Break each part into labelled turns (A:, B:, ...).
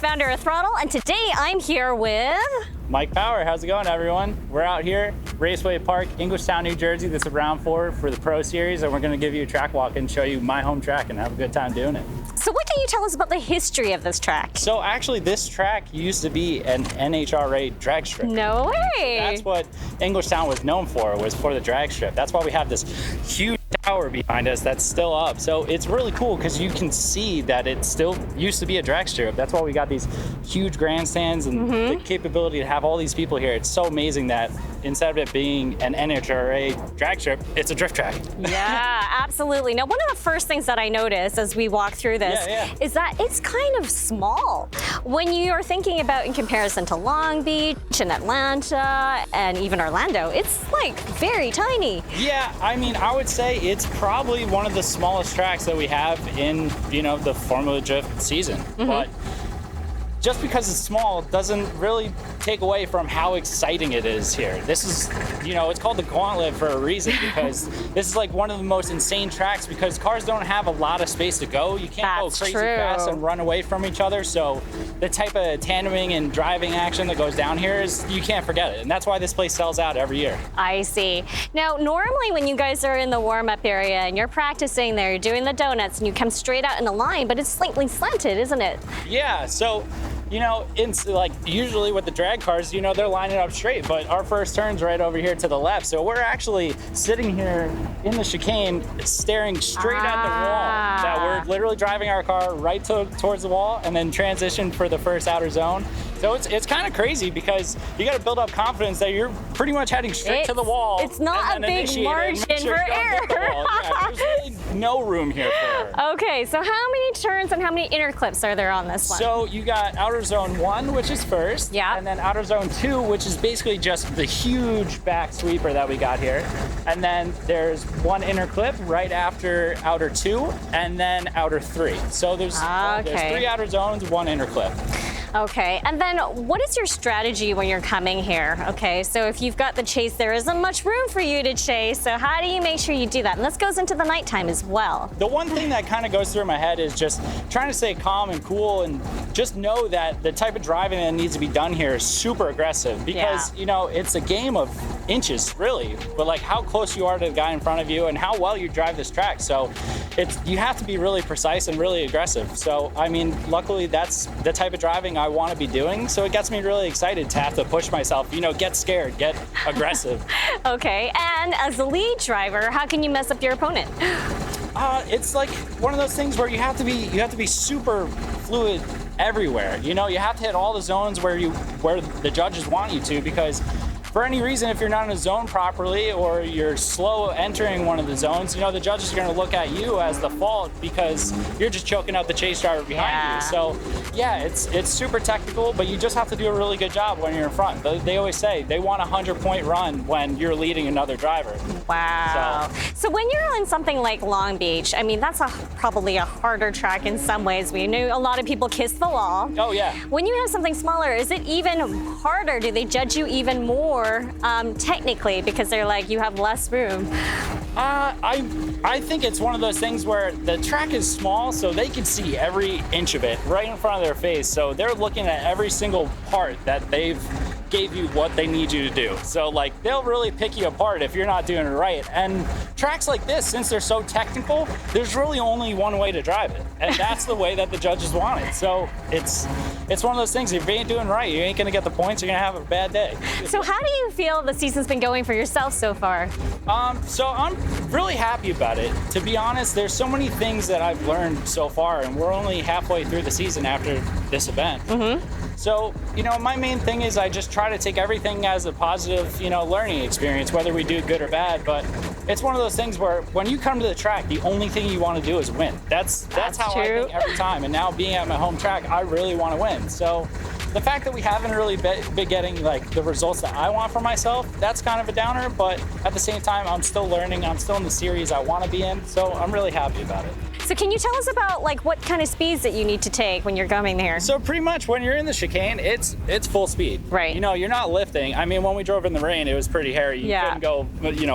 A: founder of Throdle, and today I'm here with...
B: Mike Power. How's it going, everyone? We're out here, Raceway Park, Englishtown, New Jersey. This is round 4 for the Pro Series, and we're going to give you a track walk and show you my home track and have a good time doing it.
A: So what can you tell us about the history of this track?
B: So actually, this track used to be an NHRA drag strip.
A: No way!
B: That's what Englishtown was known for the drag strip. That's why we have this huge tower behind us that's still up. So it's really cool because you can see that it still used to be a drag strip. That's why we got these huge grandstands and the capability to have all these people here. It's so amazing that instead of it being an NHRA drag strip, it's a drift track.
A: Yeah, absolutely. Now, one of the first things that I noticed as we walk through this is that it's kind of small. When you're thinking about in comparison to Long Beach and Atlanta and even Orlando, it's like very tiny.
B: Yeah, I mean, I would say it's probably one of the smallest tracks that we have in, the Formula Drift season. But just because it's small doesn't really take away from how exciting it is here. This is, it's called the Gauntlet for a reason because this is like one of the most insane tracks because cars don't have a lot of space to go. You can't go crazy fast and run away from each other. So the type of tandeming and driving action that goes down here is, you can't forget it. And that's why this place sells out every year.
A: I see. Now, normally when you guys are in the warm-up area and you're practicing there, you're doing the donuts and you come straight out in a line, but it's slightly slanted, isn't it?
B: Yeah, so it's like usually with the drag cars, they're lining up straight, but our first turn's right over here to the left. So we're actually sitting here in the chicane, staring straight at the wall. That we're literally driving our car right towards the wall and then transition for the first outer zone. So it's kind of crazy because you got to build up confidence that you're pretty much heading straight to the wall.
A: It's not a big margin for error.
B: Yeah, there's really no room here for error.
A: Okay, so how many turns and how many inner clips are there on this one?
B: So you got outer zone 1, which is first.
A: Yeah.
B: And then outer zone 2, which is basically just the huge back sweeper that we got here. And then there's 1 inner clip right after outer 2, and then outer 3. So there's 3 outer zones, 1 inner clip.
A: Okay, and then what is your strategy when you're coming here? Okay, so if you've got the chase, there isn't much room for you to chase, so how do you make sure you do that? And this goes into the nighttime as well. The
B: one thing that kind of goes through my head is just trying to stay calm and cool and just know that the type of driving that needs to be done here is super aggressive because, it's a game of inches, really, but like how close you are to the guy in front of you and how well you drive this track. So you have to be really precise and really aggressive. So, I mean, luckily that's the type of driving I want to be doing. So it gets me really excited to have to push myself, get scared, get aggressive.
A: Okay, and as the lead driver, how can you mess up your opponent?
B: It's like one of those things where you have to be super fluid everywhere. You have to hit all the zones where the judges want you to, because for any reason, if you're not in a zone properly or you're slow entering one of the zones, the judges are going to look at you as the fault because you're just choking out the chase driver behind you. So, yeah, it's super technical, but you just have to do a really good job when you're in front. They always say they want a 100-point run when you're leading another driver.
A: Wow. So when you're on something like Long Beach, I mean, that's probably a harder track in some ways. We know a lot of people kiss the wall.
B: Oh, yeah.
A: When you have something smaller, is it even harder? Do they judge you even more? Technically, because they're like, you have less room?
B: I think it's one of those things where the track is small, so they can see every inch of it right in front of their face. So they're looking at every single part that they've gave you what they need you to do. So like they'll really pick you apart if you're not doing it right. And tracks like this, since they're so technical, there's really only one way to drive it. And that's the way that the judges want it. So it's one of those things, if you ain't doing right, you ain't gonna get the points, you're gonna have a bad day.
A: So how do you feel the season's been going for yourself so far?
B: So I'm really happy about it. To be honest, there's so many things that I've learned so far, and we're only halfway through the season after this event. So, my main thing is I just try to take everything as a positive, learning experience, whether we do good or bad. But it's one of those things where when you come to the track, the only thing you want to do is win. That's how I think every time. And now being at my home track, I really want to win. So the fact that we haven't really been getting like the results that I want for myself, that's kind of a downer. But at the same time, I'm still learning. I'm still in the series I want to be in. So I'm really happy about it.
A: So can you tell us about like what kind of speeds that you need to take when you're coming there?
B: So pretty much when you're in the chicane, it's full speed.
A: Right.
B: You're not lifting. I mean, when we drove in the rain, it was pretty hairy. You couldn't go,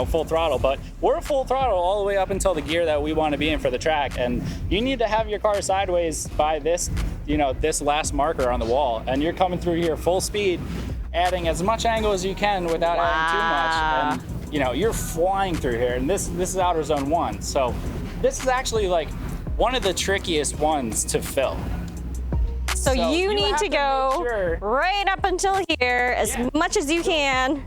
B: full throttle, but we're full throttle all the way up until the gear that we want to be in for the track. And you need to have your car sideways by this you know, this last marker on the wall, and you're coming through here full speed, adding as much angle as you can without adding too much. And, you know, you're flying through here, and this is outer zone 1. So this is actually like one of the trickiest ones to fill.
A: So you need to go right up until here as much as you can.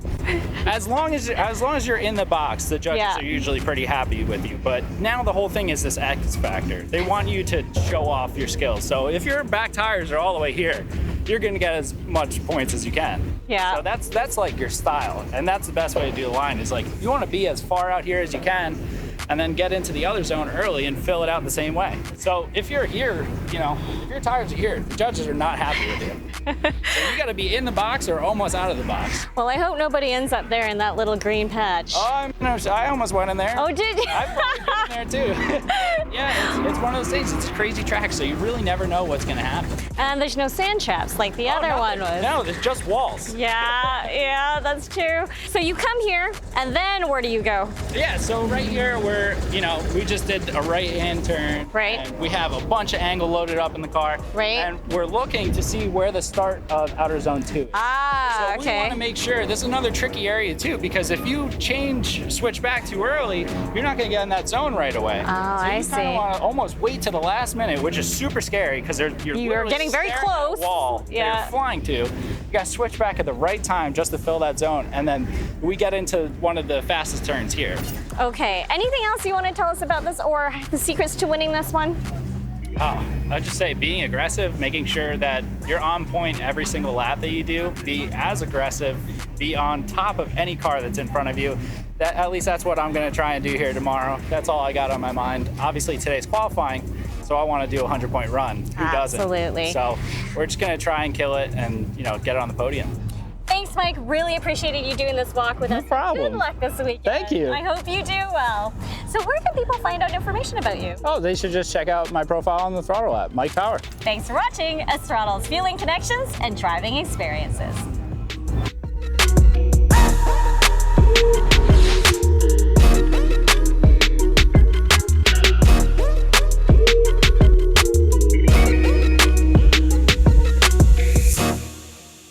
B: As long as you're in the box, the judges are usually pretty happy with you. But now the whole thing is this X factor. They want you to show off your skills. So if your back tires are all the way here, you're going to get as much points as you can.
A: Yeah.
B: So that's like your style, and that's the best way to do the line. Is like you want to be as far out here as you can, and then get into the other zone early and fill it out the same way. So if you're here, you know, if your tires are here, the judges are not happy with you. So you got to be in the box or almost out of the box.
A: Well, I hope nobody ends up there in that little green patch.
B: Oh, I almost went in there.
A: Oh, did you?
B: I've probably been in there too. Yeah, it's one of those things. It's a crazy track, so you really never know what's going to happen.
A: And there's no sand traps like the other one was.
B: No, there's just walls.
A: Yeah, that's true. So you come here, and then where do you go?
B: Yeah, so right here we just did a right-hand turn.
A: Right.
B: And we have a bunch of angle loaded up in the car.
A: Right.
B: And we're looking to see where the start of outer zone 2 is.
A: Ah,
B: so
A: okay.
B: we want to make sure, this is another tricky area too, because if you switch back too early, you're not going to get in that zone right away.
A: Oh,
B: so
A: I see.
B: You kind of want to almost wait to the last minute, which is super scary because you're
A: getting very close.
B: At the wall that you're flying to. You got to switch back at the right time just to fill that zone, and then we get into one of the fastest turns here.
A: Okay, anything else you want to tell us about this, or the secrets to winning this one?
B: Oh, I'd just say being aggressive, making sure that you're on point every single lap that you do. Be as aggressive, be on top of any car that's in front of you. At least that's what I'm going to try and do here tomorrow. That's all I got on my mind. Obviously today's qualifying, so I want to do a 100-point run. Who doesn't?
A: Absolutely.
B: So we're just going to try and kill it and, you know, get it on the podium.
A: Thanks, Mike. Really appreciated you doing this walk with us.
B: No problem.
A: Good luck this weekend.
B: Thank you.
A: I hope you do well. So where can people find out information about you?
B: Oh, they should just check out my profile on the Throdle app, Mike Power.
A: Thanks for watching Throdle's Fueling Connections and Driving Experiences.